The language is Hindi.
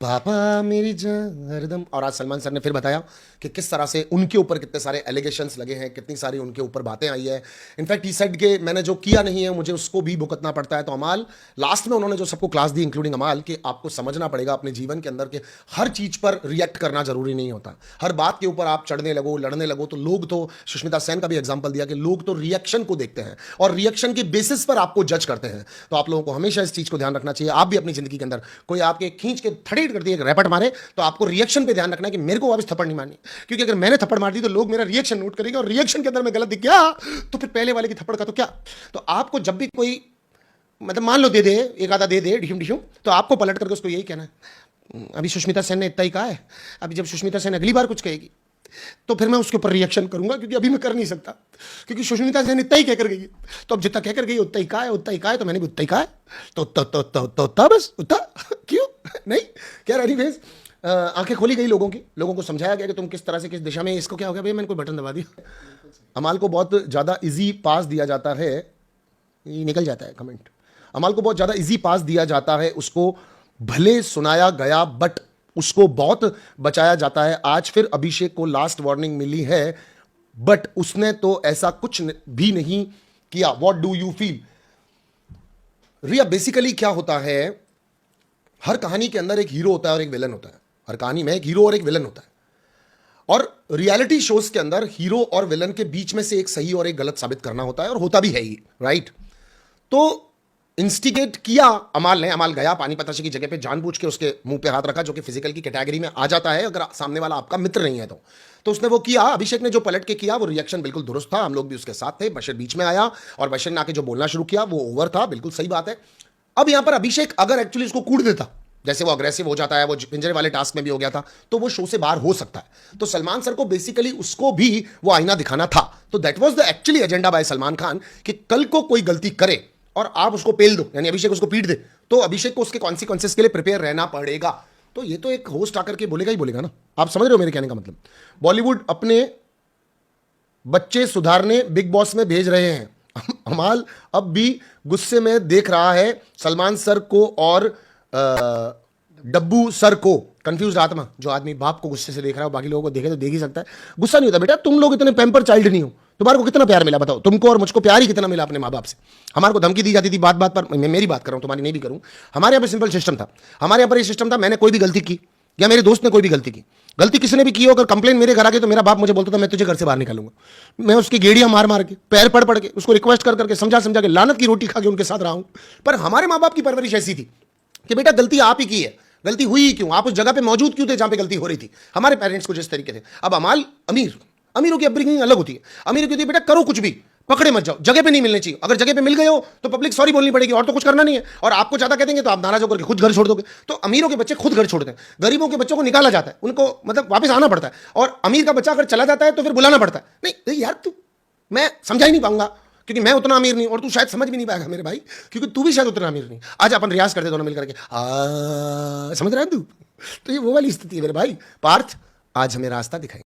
पापा मेरी जान हरदम। और आज सलमान सर ने फिर बताया कि किस तरह से उनके ऊपर कितने सारे एलिगेशंस लगे हैं, कितनी सारी उनके ऊपर बातें आई है। इनफैक्ट ही सेड के मैंने जो किया नहीं है मुझे उसको भी भुगतना पड़ता है। तो अमाल लास्ट में उन्होंने जो सबको क्लास दी, इंक्लूडिंग अमाल, कि आपको समझना पड़ेगा अपने जीवन के अंदर के हर चीज पर रिएक्ट करना जरूरी नहीं होता। हर बात के ऊपर आप चढ़ने लगो, लड़ने लगो तो लोग तो, सुष्मिता सेन का भी एग्जाम्पल दिया कि लोग तो रिएक्शन को देखते हैं और रिएक्शन के बेसिस पर आपको जज करते हैं। तो आप लोगों को हमेशा इस चीज को ध्यान रखना चाहिए। आप भी अपनी जिंदगी के अंदर कोई आपके खींच के थड़ी कर दिए, रैपट मारे, तो आपको रिएक्शन पे ध्यान रखना है कि मेरे को वापस थप्पड़ नहीं मारनी, क्योंकि अगर मैंने थप्पड़ मार दी तो लोग मेरा रिएक्शन नोट करेंगे और रिएक्शन के अंदर मैं गलत दिख गया तो फिर पहले वाले की थप्पड़ का तो क्या। तो आपको जब भी कोई मतलब मान लो दे दे, एक आधा दे दे डिशुम डिशुम, तो आपको पलट करके उसको यही कहना है अभी सुष्मिता सेन ने इतना ही कहा है, अभी जब सुष्मिता सेन अगली बार कुछ कहेगी तो फिर मैं उसके ऊपर रिएक्शन करूंगा, क्योंकि अभी मैं कर नहीं सकता, क्योंकि सुष्मिता सेन इतना ही कहकर गई। तो अब जितना कहकर गई उतना ही कहा है, उतना ही कहा है, तो मैंने भी उतना ही कहा है। तो उतना बस उतना क्यों नहीं क्या रही भेज। आंखें खोली गई लोगों की, लोगों को समझाया गया कि तुम किस तरह से किस दिशा में, इसको क्या हो गया भैया मैंने कोई बटन दबा दिया। अमाल को बहुत ज़्यादा इजी पास दिया जाता है, ये निकल जाता है कमेंट। अमाल को बहुत ज़्यादा इजी पास दिया जाता है, उसको भले सुनाया गया बट उसको बहुत बचाया जाता है। आज फिर अभिषेक को लास्ट वार्निंग मिली है बट उसने तो ऐसा कुछ भी नहीं किया। What do you feel? Riya, basically क्या होता है, हर कहानी के अंदर एक हीरो होता है और एक विलन होता है। हर कहानी में एक हीरो और एक विलन होता है, और रियलिटी शोज के अंदर हीरो और विलन के बीच में से एक सही और एक गलत साबित करना होता है, और होता भी है ही, राइट। तो इंस्टिगेट किया अमाल ने, अमाल गया पानीपत की जगह पे जानबूझ के उसके मुंह पे हाथ रखा, जो कि फिजिकल की कैटेगरी में आ जाता है अगर सामने वाला आपका मित्र नहीं है तो उसने वो किया। अभिषेक ने जो पलट के किया वो रिएक्शन बिल्कुल दुरुस्त था, हम लोग भी उसके साथ थे। बशीर बीच में आया और बशीर ने आके जो बोलना शुरू किया वो ओवर था, बिल्कुल सही बात है। अब यहां पर अभिषेक अगर एक्चुअली उसको कूट देता, जैसे वो अग्रेसिव हो जाता है, वो पिंजरे वाले टास्क में भी हो गया था, तो वो शो से बाहर हो सकता है। तो सलमान सर को बेसिकली उसको भी वो आईना दिखाना था। तो that was the actually agenda by Salman Khan कि कल को कोई गलती करे और आप उसको पेल दो, यानी अभिषेक उसको पीट दे, तो अभिषेक को उसके कॉन्सिक्वेंसेस के लिए प्रिपेयर रहना पड़ेगा। तो ये तो एक होस्ट आकर के बोलेगा ही बोलेगा ना, आप समझ रहे हो मेरे कहने का मतलब। बॉलीवुड अपने बच्चे सुधारने बिग बॉस में भेज रहे हैं। अमाल अब भी गुस्से में देख रहा है सलमान सर को और डब्बू सर को। कंफ्यूज आत्मा, जो आदमी बाप को गुस्से से देख रहा है बाकी लोगों को देखे तो देख ही सकता है। गुस्सा नहीं होता बेटा, तुम लोग इतने पैम्पर चाइल्ड नहीं हो। तुम्हारे को कितना प्यार मिला बताओ, तुमको और मुझको प्यार ही कितना मिला अपने माँ बाप से। हमारे को धमकी दी जाती थी बात बात पर, मैं मेरी बात कर रहा हूं तुम्हारी नहीं भी करूं। हमारे यहाँ पर सिंपल सिस्टम था, हमारे यहाँ पर ये सिस्टम था, मैंने कोई भी गलती की या मेरे दोस्त ने कोई भी गलती की, गलती किसी ने भी की हो, अगर कंप्लेन मेरे घर आ गई तो मेरा बाप मुझे बोलता था मैं तुझे घर से बाहर निकालूंगा। मैं उसकी गेड़ियां मार मार के, पैर पड़ पड़ के, उसको रिक्वेस्ट कर करके, समझा समझा के, लानत की रोटी खा के उनके साथ रहा हूं। पर हमारे माँ बाप की परवरिश ऐसी थी कि बेटा गलती आप ही की है, गलती हुई ही क्यों, आप उस जगह पे मौजूद क्यों थे जहां पे गलती हो रही थी। हमारे पेरेंट्स को जिस तरीके थे। अब अमाल अमीरों की अपब्रिंगिंग अलग होती है। अमीरों की होती है बेटा करो कुछ भी, पकड़े मत जाओ, जगह पे नहीं मिलनी चाहिए, अगर जगह पे मिल गए हो तो पब्लिक सॉरी बोलनी पड़ेगी, और तो कुछ करना नहीं है। और आपको ज्यादा कह देंगे तो आप नाराज होकर के खुद घर छोड़ दोगे। तो अमीरों के बच्चे खुद घर छोड़ते हैं, गरीबों के बच्चों को निकाला जाता है, उनको मतलब वापस आना पड़ता है। और अमीर का बच्चा अगर चला जाता है तो फिर बुलाना पड़ता है। नहीं यार तू, मैं समझा ही नहीं पाऊंगा क्योंकि मैं उतना अमीर नहीं और तू शायद समझ भी नहीं पाएगा मेरे भाई, क्योंकि तू भी शायद उतना अमीर नहीं। आज अपन रियाज करते दोनों मिलकर के, समझ रहा है तू। तो ये वो वाली स्थिति है मेरे भाई। पार्थ आज हमें रास्ता दिखाई।